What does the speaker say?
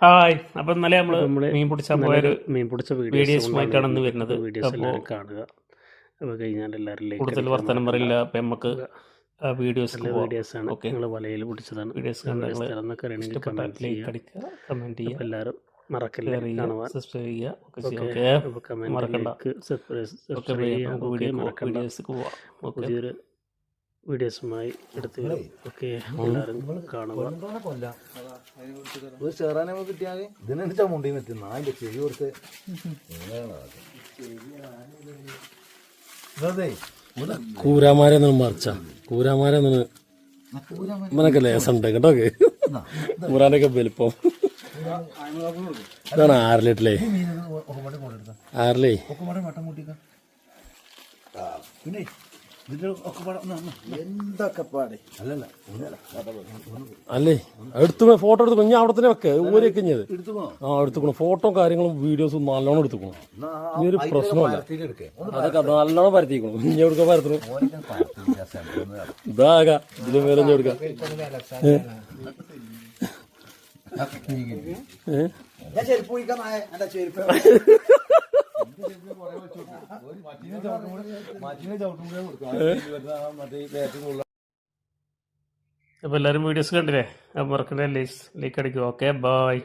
Hi. അപ്പം ഇന്നലെ നമ്മൾ നമ്മള് മീൻ പിടിച്ചാൽ പോയൊരു മീൻ പിടിച്ച വീഡിയോസുമായിട്ടാണ് ഇന്ന് വരുന്നത്. വീഡിയോസ് അപ്പോൾ എല്ലാവരും കാണുക. അപ്പോൾ കഴിഞ്ഞാൽ എല്ലാവരും ലൈക്ക് കൂടുതൽ വർത്തമാനം പറയില്ല. അപ്പം നമുക്ക് ആ വീഡിയോസ് നല്ല വീഡിയോസാണ്. ഓക്കെ, നിങ്ങൾ വലയിൽ പിടിച്ചതാണ്. വീഡിയോസ് നമ്മുടെ കണ്ട് സ്ഥലം എന്നൊക്കെ അറിയണമെങ്കിൽ ഇഷ്ടപ്പെട്ടാൽ കമൻറ്റ് ലൈക്ക് ചെയ്യുക. അടിക്കുക, കമൻറ്റ് അപ്പോൾ ചെയ്യുക, എല്ലാവരും മറക്കല്ലേ ഷെയർ ചെയ്യുക, കാണുവാൻ. സബ്സ്ക്രൈബ് ചെയ്യുക. ഓക്കെ, അപ്പോൾ കമൻറ്റ് മറക്കണ്ട. ലൈക്ക് സബ്സ്ക്രൈബ് ഓക്കെ, ചെയ്യുക. നമുക്ക് ഓക്കെ, മറക്കണ്ട. വീഡിയോസിലേക്ക് പോവാം. ഓക്കെ, പുതിയൊരു വീഡിയോസുമായി എടുത്തു വരും. ഓക്കെ, എല്ലാവരും കാണുക. ഒരു ചേറാനെ കിട്ടിയാൽ ഇതിനെന്താ മുണ്ടി നിൽക്കുന്ന അതിന്റെ ചെവി കൊടുത്ത് കൂരാമാരെ മറിച്ച കൂരാമാരെ ഇവനൊക്കെ ലേസുണ്ട് കേട്ടോ. കൂരാനൊക്കെ വലിപ്പം ഇതാണ് 6 ലിറ്ററിലേ 6 ലേ. പിന്നെ എന്തൊക്കെ പാടെ അല്ലല്ല അല്ലേ എടുത്തു ഫോട്ടോ എടുത്തു ഞാൻ അവിടെ തന്നെ വെക്ക ഊരൊക്കെ ഇഞ്ഞത് എടുത്തുക്കണം. ഫോട്ടോ കാര്യങ്ങളും വീഡിയോസും നല്ലോണം എടുത്തുക്കണം. ഇനി ഒരു പ്രശ്നമല്ല, അതൊക്കെ നല്ലോണം പരത്തിക്കണം. ഇനി എവിടുക്ക പരത്തണം ഇതാക ഇതിന് മേലെ കൊടുക്കാം. അപ്പോൾ എല്ലാവരും വീഡിയോസ് കണ്ടില്ലേ? മറക്കണ്ടേ, ലൈക്ക് അടിക്കുക. Okay, by.